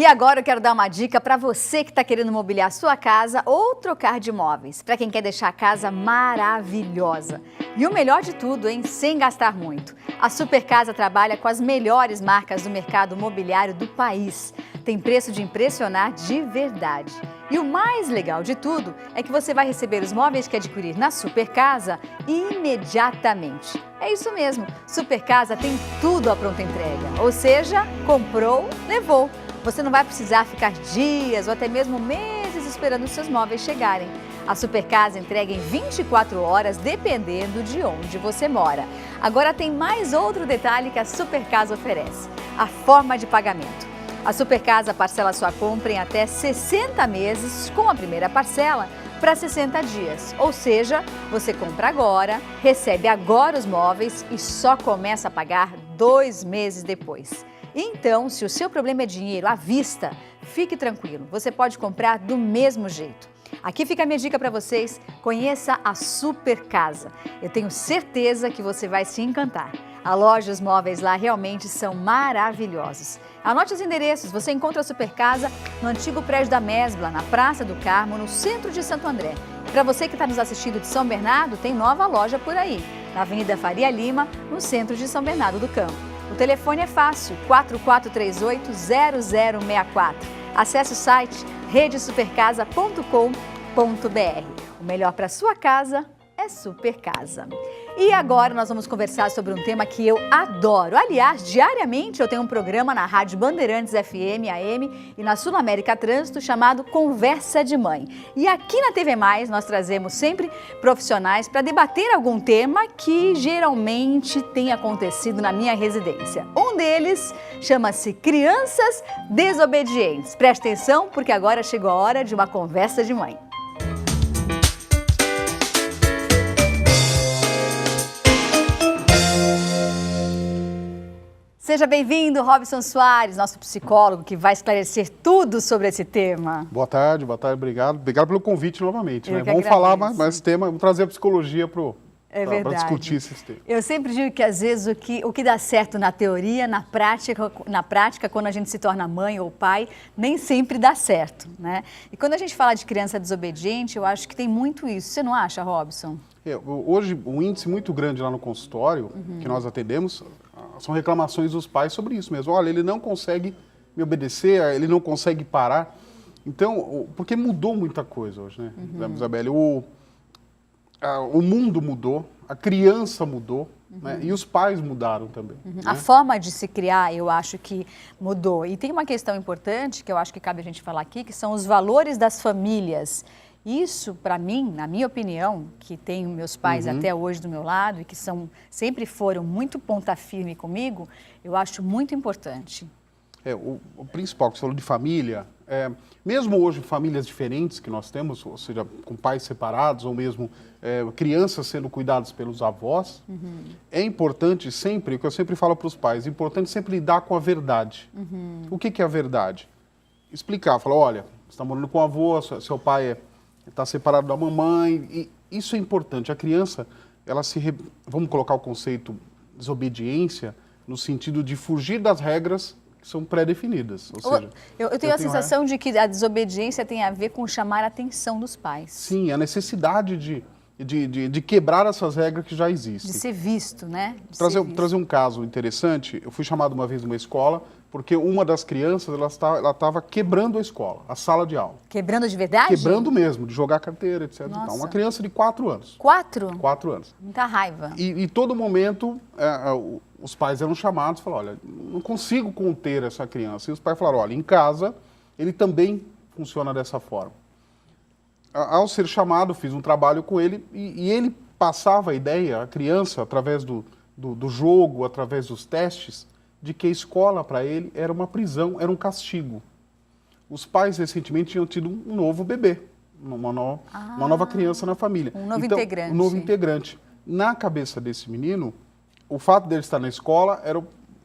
E agora eu quero dar uma dica para você que está querendo mobiliar a sua casa ou trocar de imóveis, para quem quer deixar a casa maravilhosa. E o melhor de tudo, hein? Sem gastar muito. A Super Casa trabalha com as melhores marcas do mercado imobiliário do país. Tem preço de impressionar de verdade. E o mais legal de tudo é que você vai receber os móveis que adquirir na Super Casa imediatamente. É isso mesmo, Super Casa tem tudo à pronta entrega, ou seja, comprou, levou. Você não vai precisar ficar dias ou até mesmo meses esperando os seus móveis chegarem. A Super Casa entrega em 24 horas, dependendo de onde você mora. Agora tem mais outro detalhe que a Super Casa oferece: a forma de pagamento. A Super Casa parcela sua compra em até 60 meses, com a primeira parcela para 60 dias. Ou seja, você compra agora, recebe agora os móveis e só começa a pagar 2 meses depois. Então, se o seu problema é dinheiro à vista, fique tranquilo, você pode comprar do mesmo jeito. Aqui fica a minha dica para vocês: conheça a Super Casa. Eu tenho certeza que você vai se encantar. A loja e os móveis lá realmente são maravilhosos. Anote os endereços: você encontra a Super Casa no antigo prédio da Mesbla, na Praça do Carmo, no centro de Santo André. Para você que está nos assistindo de São Bernardo, tem nova loja por aí, na Avenida Faria Lima, no centro de São Bernardo do Campo. O telefone é fácil, 4438-0064. Acesse o site redesupercasa.com.br. O melhor para sua casa é Super Casa. E agora nós vamos conversar sobre um tema que eu adoro. Aliás, diariamente eu tenho um programa na Rádio Bandeirantes FM, AM e na Sul América Trânsito chamado Conversa de Mãe. E aqui na TV Mais nós trazemos sempre profissionais para debater algum tema que geralmente tem acontecido na minha residência. Um deles chama-se Crianças Desobedientes. Preste atenção, porque agora chegou a hora de uma conversa de mãe. Seja bem-vindo, Robson Soares, nosso psicólogo, que vai esclarecer tudo sobre esse tema. Boa tarde, obrigado. Obrigado pelo convite novamente. Vamos agradeço. Falar mais tema, vamos trazer a psicologia para discutir esses temas. Eu sempre digo que, às vezes, o que dá certo na teoria, na prática, quando a gente se torna mãe ou pai, nem sempre dá certo, né? E quando a gente fala de criança desobediente, eu acho que tem muito isso. Você não acha, Robson? Hoje, um índice muito grande lá no consultório, que nós atendemos, são reclamações dos pais sobre isso mesmo. Olha, ele não consegue me obedecer, ele não consegue parar. Então, porque mudou muita coisa hoje, né, Isabelle? O mundo mudou, a criança mudou, né, e os pais mudaram também. Né? A forma de se criar, eu acho que mudou. E tem uma questão importante que eu acho que cabe a gente falar aqui, que são os valores das famílias. Isso, para mim, na minha opinião, que tenho meus pais até hoje do meu lado e que sempre foram muito ponta firme comigo, eu acho muito importante. O principal, que você falou de família, mesmo hoje famílias diferentes que nós temos, ou seja, com pais separados ou mesmo crianças sendo cuidadas pelos avós, é importante sempre, o que eu sempre falo para os pais, é importante sempre lidar com a verdade. O que é a verdade? Explicar, falar, olha, você está morando com o avô, seu pai está separado da mamãe, e isso é importante. A criança, vamos colocar o conceito desobediência, no sentido de fugir das regras que são pré-definidas. Ou seja, eu tenho a sensação de que a desobediência tem a ver com chamar a atenção dos pais. Sim, a necessidade de quebrar essas regras que já existem. De ser visto, né? Trazer um caso interessante, eu fui chamado uma vez numa escola, porque uma das crianças, ela estava quebrando a escola, a sala de aula. Quebrando de verdade? Quebrando mesmo, de jogar carteira, etc. Nossa. Uma criança de 4 anos. 4? 4 anos. Muita raiva. E todo momento, os pais eram chamados e falaram, olha, não consigo conter essa criança. E os pais falaram, olha, em casa, ele também funciona dessa forma. Ao ser chamado, fiz um trabalho com ele e ele passava a ideia, a criança, através do jogo, através dos testes, de que a escola para ele era uma prisão, era um castigo. Os pais recentemente tinham tido um novo bebê, uma nova criança na família. Um novo integrante. Um novo integrante. Na cabeça desse menino, o fato dele estar na escola era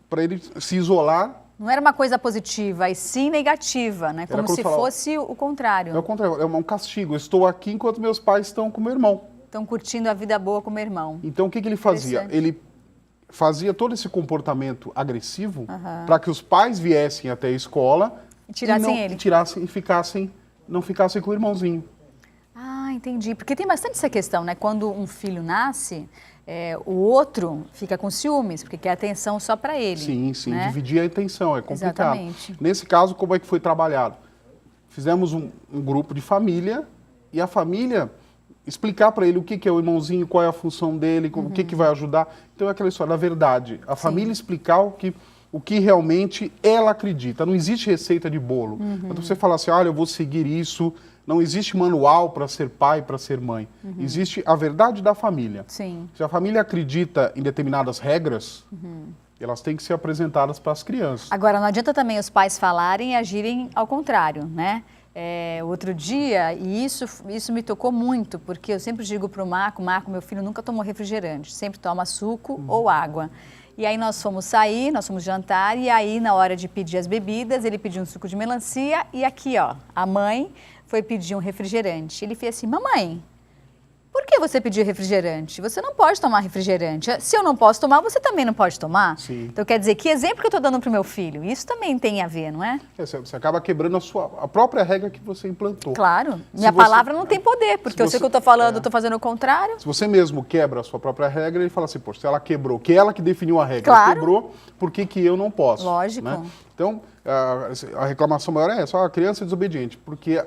para ele se isolar. Não era uma coisa positiva, e sim negativa, né? Como se fosse o contrário. É o contrário, é um castigo. Eu estou aqui enquanto meus pais estão com meu irmão. Estão curtindo a vida boa com meu irmão. Então, o que ele fazia? Ele fazia todo esse comportamento agressivo para que os pais viessem até a escola Tirassem ele. Não ficassem com o irmãozinho. Ah, entendi. Porque tem bastante essa questão, né? Quando um filho nasce, o outro fica com ciúmes, porque quer atenção só para ele. Sim, né? Dividir a atenção, é complicado. Exatamente. Nesse caso, como é que foi trabalhado? Fizemos um grupo de família e a família explicar para ele o que é o irmãozinho, qual é a função dele, o que vai ajudar. Então é aquela história da verdade. A família explicar o que realmente ela acredita. Não existe receita de bolo. Quando você fala assim, olha, eu vou seguir isso, não existe manual para ser pai, para ser mãe. Existe a verdade da família. Sim. Se a família acredita em determinadas regras, elas têm que ser apresentadas para as crianças. Agora, não adianta também os pais falarem e agirem ao contrário, né? Outro dia, e isso me tocou muito, porque eu sempre digo para o Marco, meu filho nunca tomou refrigerante, sempre toma suco ou água. E aí nós fomos sair, nós fomos jantar, e aí na hora de pedir as bebidas, ele pediu um suco de melancia, e aqui, ó, a mãe foi pedir um refrigerante. Ele fez assim, mamãe, por que você pediu refrigerante? Você não pode tomar refrigerante. Se eu não posso tomar, você também não pode tomar? Sim. Então, quer dizer, que exemplo que eu estou dando para o meu filho? Isso também tem a ver, não é? Você acaba quebrando a própria regra que você implantou. Claro. Minha palavra não tem poder, porque eu sei que eu estou falando, eu estou fazendo o contrário. Se você mesmo quebra a sua própria regra, ele fala assim, poxa, se ela quebrou, que ela que definiu a regra, claro. Quebrou, por que eu não posso? Lógico. Né? Então, a reclamação maior é essa, a criança é desobediente, porque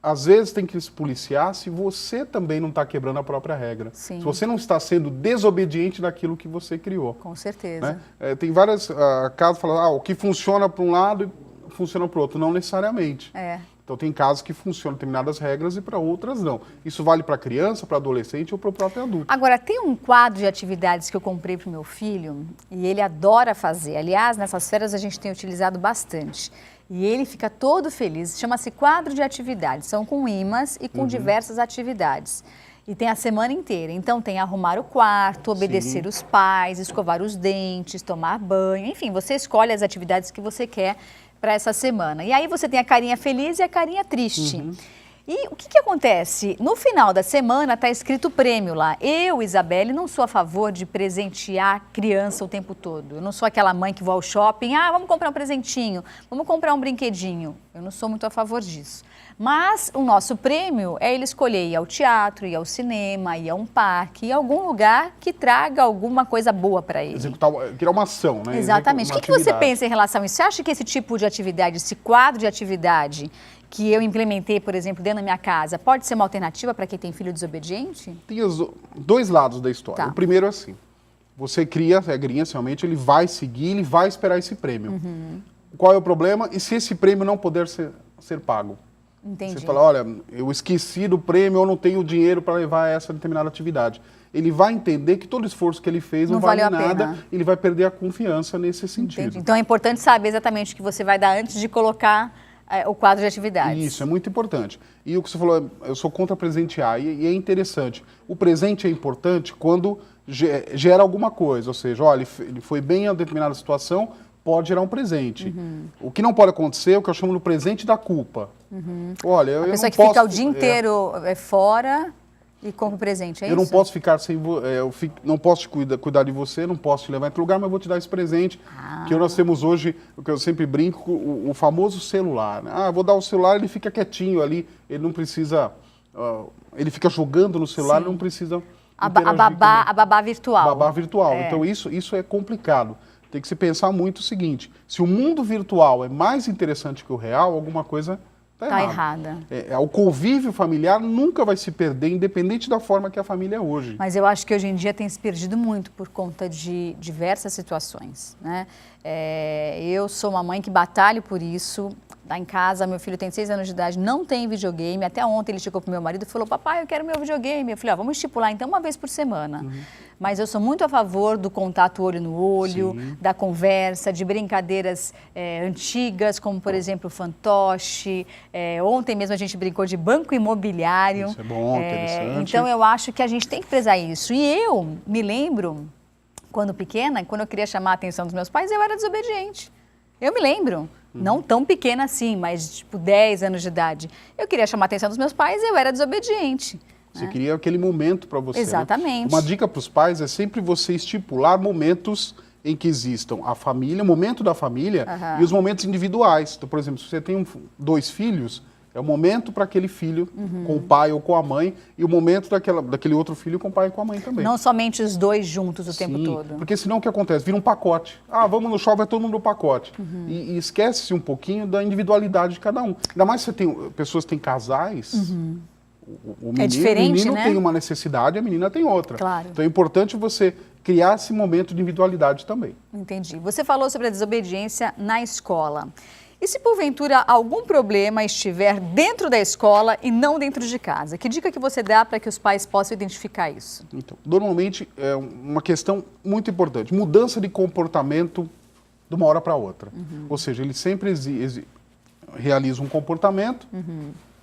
às vezes tem que se policiar se você também não está quebrando a própria regra. Sim. Se você não está sendo desobediente daquilo que você criou. Com certeza. Né? Tem vários casos que falam, o que funciona para um lado funciona para o outro. Não necessariamente. Então tem casos que funcionam determinadas regras e para outras não. Isso vale para criança, para adolescente ou para o próprio adulto. Agora, tem um quadro de atividades que eu comprei para o meu filho e ele adora fazer. Aliás, nessas férias a gente tem utilizado bastante. E ele fica todo feliz. Chama-se quadro de atividades. São com imãs e com diversas atividades. E tem a semana inteira. Então tem arrumar o quarto, obedecer os pais, escovar os dentes, tomar banho. Enfim, você escolhe as atividades que você quer para essa semana. E aí você tem a carinha feliz e a carinha triste. E o que acontece? No final da semana está escrito prêmio lá. Eu, Isabelle, não sou a favor de presentear a criança o tempo todo. Eu não sou aquela mãe que vai ao shopping, vamos comprar um presentinho, vamos comprar um brinquedinho. Eu não sou muito a favor disso. Mas o nosso prêmio é ele escolher ir ao teatro, ir ao cinema, ir a um parque, ir a algum lugar que traga alguma coisa boa para ele. Criar uma ação, né? Exatamente. O que você pensa em relação a isso? Você acha que esse tipo de atividade, esse quadro de atividade que eu implementei, por exemplo, dentro da minha casa, pode ser uma alternativa para quem tem filho desobediente? Tem os dois lados da história. Tá. O primeiro é assim, você cria a regrinha, realmente ele vai seguir, ele vai esperar esse prêmio. Qual é o problema? E se esse prêmio não puder ser pago? Entendi. Você fala, olha, eu esqueci do prêmio, eu não tenho dinheiro para levar a essa determinada atividade. Ele vai entender que todo esforço que ele fez não vale nada, ele vai perder a confiança nesse sentido. Entendi. Então é importante saber exatamente o que você vai dar antes de colocar o quadro de atividades. Isso, é muito importante. E o que você falou, eu sou contra presentear, e é interessante. O presente é importante quando gera alguma coisa, ou seja, olha, ele foi bem em uma determinada situação, pode gerar um presente. O que não pode acontecer é o que eu chamo de presente da culpa. Olha, eu não posso... A pessoa que fica o dia inteiro fora e compra o presente, é isso? Eu não posso ficar sem... não posso te cuidar de você, não posso te levar em outro lugar, mas vou te dar esse presente. Que nós temos hoje, o que eu sempre brinco, o famoso celular. Né? Eu vou dar o celular, ele fica quietinho ali, ele não precisa... ele fica jogando no celular, ele não precisa... A babá virtual. A babá virtual. Então isso é complicado. Tem que se pensar muito o seguinte, se o mundo virtual é mais interessante que o real, alguma coisa está errada. O convívio familiar nunca vai se perder, independente da forma que a família é hoje. Mas eu acho que hoje em dia tem se perdido muito por conta de diversas situações, né? Eu sou uma mãe que batalho por isso. Lá em casa, meu filho tem 6 anos de idade, não tem videogame. Até ontem ele chegou pro meu marido e falou, papai, eu quero meu videogame. Eu falei, vamos estipular então uma vez por semana. Mas eu sou muito a favor do contato olho no olho, da conversa, de brincadeiras antigas, como por exemplo o fantoche. Ontem mesmo a gente brincou de banco imobiliário. Isso é bom, interessante. Então eu acho que a gente tem que prezar isso. E eu me lembro, quando pequena, quando eu queria chamar a atenção dos meus pais, eu era desobediente. Eu me lembro. Não tão pequena assim, mas tipo 10 anos de idade. Eu queria chamar a atenção dos meus pais e eu era desobediente. Você queria aquele momento para você. Exatamente. Né? Uma dica para os pais é sempre você estipular momentos em que existam a família, o momento da família e os momentos individuais. Então, por exemplo, se você tem 2 filhos, é o momento para aquele filho com o pai ou com a mãe e o momento daquele outro filho com o pai e com a mãe também. Não somente os 2 juntos o tempo todo. Porque senão o que acontece? Vira um pacote. Ah, vamos no shopping, vai todo mundo no pacote. E esquece-se um pouquinho da individualidade de cada um. Ainda mais se você tem pessoas que têm casais... O menino né? tem uma necessidade, a menina tem outra. Claro. Então é importante você criar esse momento de individualidade também. Entendi. Você falou sobre a desobediência na escola. E se porventura algum problema estiver dentro da escola e não dentro de casa? Que dica que você dá para que os pais possam identificar isso? Então, normalmente é uma questão muito importante. Mudança de comportamento de uma hora para outra. Ou seja, ele sempre realiza um comportamento...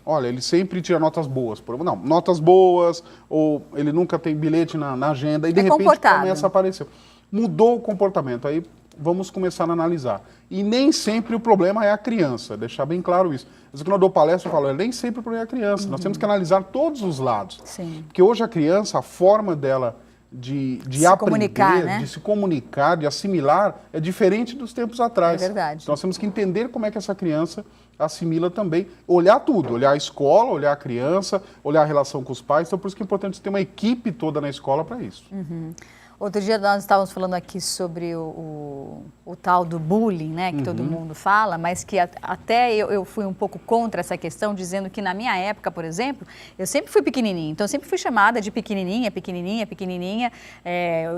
Olha, ele sempre tira notas boas. Não, notas boas, ou ele nunca tem bilhete na agenda, e de repente começa a aparecer. Mudou o comportamento, aí vamos começar a analisar. E nem sempre o problema é a criança, deixar bem claro isso. Mas quando eu dou palestra, eu falo, nem sempre o problema é a criança, nós temos que analisar todos os lados. Sim. Porque hoje a criança, a forma dela de aprender, de se comunicar, de assimilar, é diferente dos tempos atrás. É verdade. Então nós temos que entender como é que essa criança assimila também, olhar tudo, olhar a escola, olhar a criança, olhar a relação com os pais. Então por isso que é importante ter uma equipe toda na escola para isso. Outro dia nós estávamos falando aqui sobre o tal do bullying, né, que todo mundo fala, mas que até eu fui um pouco contra essa questão, dizendo que na minha época, por exemplo, eu sempre fui pequenininha, então eu sempre fui chamada de pequenininha,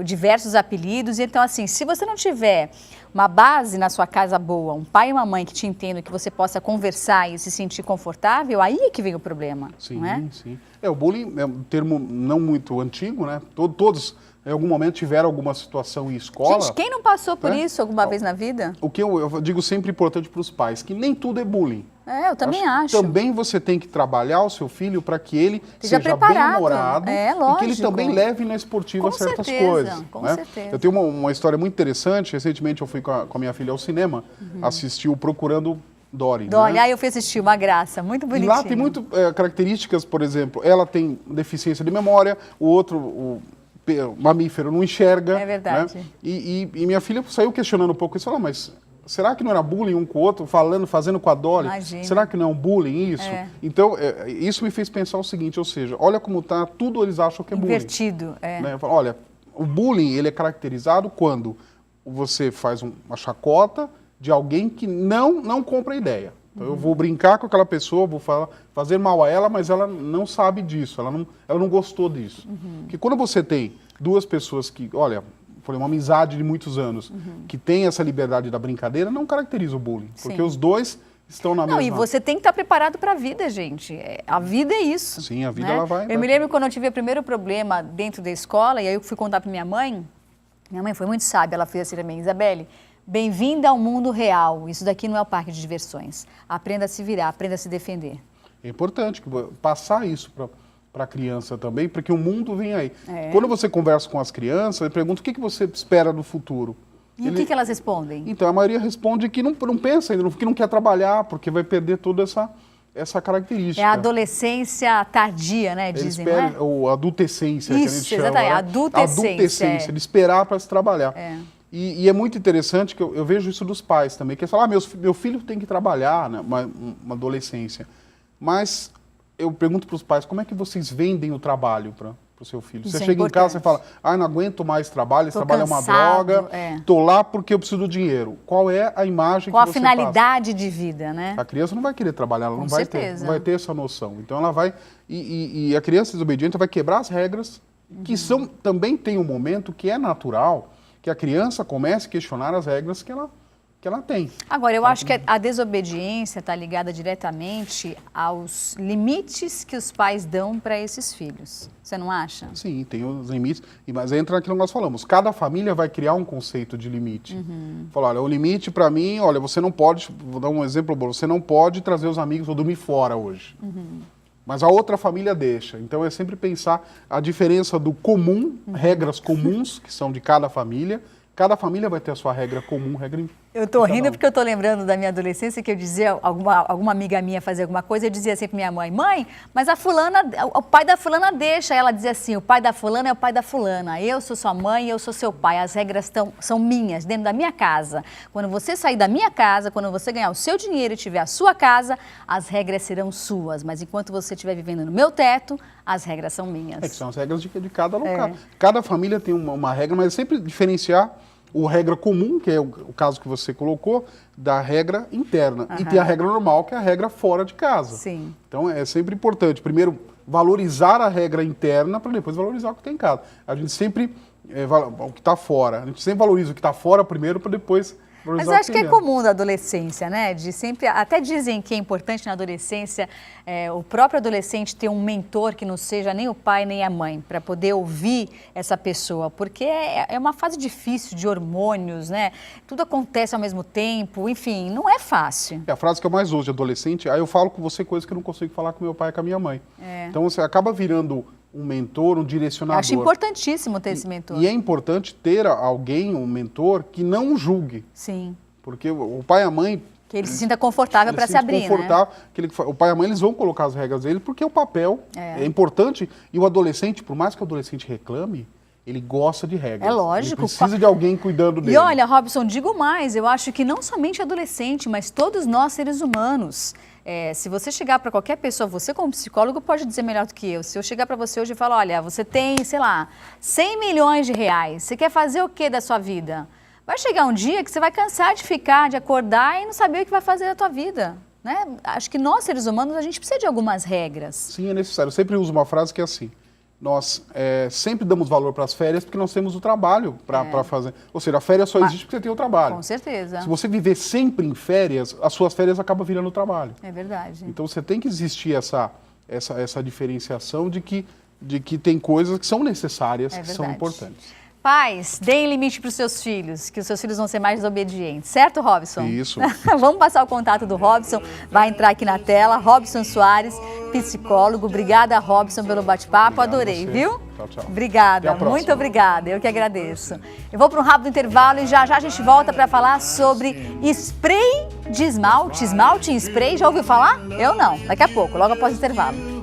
diversos apelidos. Então, assim, se você não tiver uma base na sua casa boa, um pai e uma mãe que te entendam, que você possa conversar e se sentir confortável, aí é que vem o problema, sim, não é? Sim. O bullying é um termo não muito antigo, né? Todos em algum momento tiveram alguma situação em escola. Gente, quem não passou por isso alguma vez na vida? O que eu digo sempre importante para os pais, que nem tudo é bullying. Eu também acho. Também você tem que trabalhar o seu filho para que ele seja bem-humorado e que ele também leve na esportiva certas coisas. Com certeza. Eu tenho uma história muito interessante. Recentemente eu fui com a minha filha ao cinema, assistir o Procurando Dory. Aí eu fui assistir, uma graça, muito bonitinho. E lá tem muitas características, por exemplo, ela tem deficiência de memória, o outro... mamífero não enxerga. É verdade. Né? E minha filha saiu questionando um pouco isso, falou, mas será que não era bullying um com o outro, fazendo com a Dory? Imagina. Será que não é um bullying isso? Então, isso me fez pensar o seguinte, ou seja, olha como tá, tudo eles acham que é bullying. Invertido, Né? Eu falo, olha, o bullying, ele é caracterizado quando você faz uma chacota de alguém que não compra a ideia. Então, eu vou brincar com aquela pessoa, vou fazer mal a ela, mas ela não sabe disso, ela não gostou disso. Porque quando você tem 2 pessoas que, olha, foi uma amizade de muitos anos, que tem essa liberdade da brincadeira, não caracteriza o bullying. Sim. Porque os 2 estão na mesma... E você tem que estar preparado para a vida, gente. A vida é isso. Sim, a vida ela vai... Eu me lembro quando eu tive o primeiro problema dentro da escola, e aí eu fui contar para minha mãe foi muito sábia, ela fez assim também, Isabelle, bem-vinda ao mundo real. Isso daqui não é o parque de diversões. Aprenda a se virar, aprenda a se defender. É importante passar isso para a criança também, porque o mundo vem aí. Quando você conversa com as crianças, eu pergunto o que você espera do futuro. E o que elas respondem? Então, a maioria responde que não pensa ainda, que não quer trabalhar, porque vai perder toda essa característica. É a adolescência tardia, né? Dizem, não é? Ou adultecência, isso, que a gente chama. Exatamente, adultecência. De esperar para se trabalhar. E é muito interessante que eu vejo isso dos pais também, que é falar, meu filho tem que trabalhar, né, uma adolescência. Mas eu pergunto para os pais, como é que vocês vendem o trabalho para o seu filho? Você chega em casa e fala, não aguento mais trabalho, esse trabalho é uma droga, estou lá porque eu preciso do dinheiro. Qual é a imagem que você passa? Qual a finalidade de vida, né? A criança não vai querer trabalhar, ela não vai ter essa noção. Então ela vai, e a criança desobediente vai quebrar as regras, que também tem um momento que é natural, que a criança comece a questionar as regras que ela tem. Agora, eu acho que a desobediência está ligada diretamente aos limites que os pais dão para esses filhos. Você não acha? Sim, tem os limites, mas entra naquilo que nós falamos. Cada família vai criar um conceito de limite. Falar, olha, o limite para mim, olha, você não pode, vou dar um exemplo bom, você não pode trazer os amigos ou dormir fora hoje. Mas a outra família deixa. Então é sempre pensar a diferença do comum, regras comuns, que são de cada família. Cada família vai ter a sua regra comum, regra Eu tô rindo porque eu tô lembrando da minha adolescência que eu dizia, alguma amiga minha fazia alguma coisa, eu dizia sempre pra minha mãe, mas a fulana, o pai da fulana deixa. Ela dizia assim, o pai da fulana é o pai da fulana, eu sou sua mãe, eu sou seu pai, as regras são minhas, dentro da minha casa. Quando você sair da minha casa, quando você ganhar o seu dinheiro e tiver a sua casa, as regras serão suas, mas enquanto você estiver vivendo no meu teto, as regras são minhas. Que são as regras de cada local. Cada família tem uma regra, mas é sempre diferenciar o regra comum, que é o caso que você colocou, da regra interna. E tem a regra normal, que é a regra fora de casa. Sim. Então é sempre importante, primeiro, valorizar a regra interna para depois valorizar o que tem em casa. A gente sempre, o que está fora, a gente sempre valoriza o que está fora primeiro para depois valorizar. Mas eu acho que é comum da adolescência, né? De sempre, até dizem que é importante na adolescência o próprio adolescente ter um mentor que não seja nem o pai nem a mãe, para poder ouvir essa pessoa, porque é uma fase difícil de hormônios, né? Tudo acontece ao mesmo tempo, enfim, não é fácil. É a frase que eu mais uso de adolescente, aí eu falo com você coisas que eu não consigo falar com meu pai e com a minha mãe. Então você acaba virando um mentor, um direcionador. Eu acho importantíssimo ter esse mentor. E é importante ter alguém, um mentor, que não julgue. Sim. Porque o pai e a mãe... Que ele se sinta confortável para se abrir, né? O pai e a mãe, eles vão colocar as regras dele, porque o papel é importante. E o adolescente, por mais que o adolescente reclame, ele gosta de regras. É lógico. Ele precisa de alguém cuidando dele. E olha, Robson, digo mais, eu acho que não somente adolescente, mas todos nós, seres humanos, se você chegar para qualquer pessoa, você como psicólogo pode dizer melhor do que eu. Se eu chegar para você hoje e falar, olha, você tem, sei lá, 100 milhões de reais, você quer fazer o que da sua vida? Vai chegar um dia que você vai cansar de ficar, de acordar e não saber o que vai fazer da tua vida, né? Acho que nós, seres humanos, a gente precisa de algumas regras. Sim, é necessário. Eu sempre uso uma frase que é assim, nós sempre damos valor para as férias porque nós temos o trabalho para fazer. Ou seja, a férias só existe porque você tem o trabalho. Com certeza. Se você viver sempre em férias, as suas férias acabam virando trabalho. É verdade. Então você tem que existir essa diferenciação de que tem coisas que são necessárias, que são importantes. Pais, deem limite para os seus filhos, que os seus filhos vão ser mais desobedientes. Certo, Robson? Isso. Vamos passar o contato do Robson, vai entrar aqui na tela. Robson Soares, psicólogo. Obrigada, Robson, pelo bate-papo. Adorei, viu? Tchau, tchau. Obrigada, muito obrigada. Eu que agradeço. Eu vou para um rápido intervalo e já a gente volta para falar sobre spray de esmalte. Esmalte em spray, já ouviu falar? Eu não. Daqui a pouco, logo após o intervalo.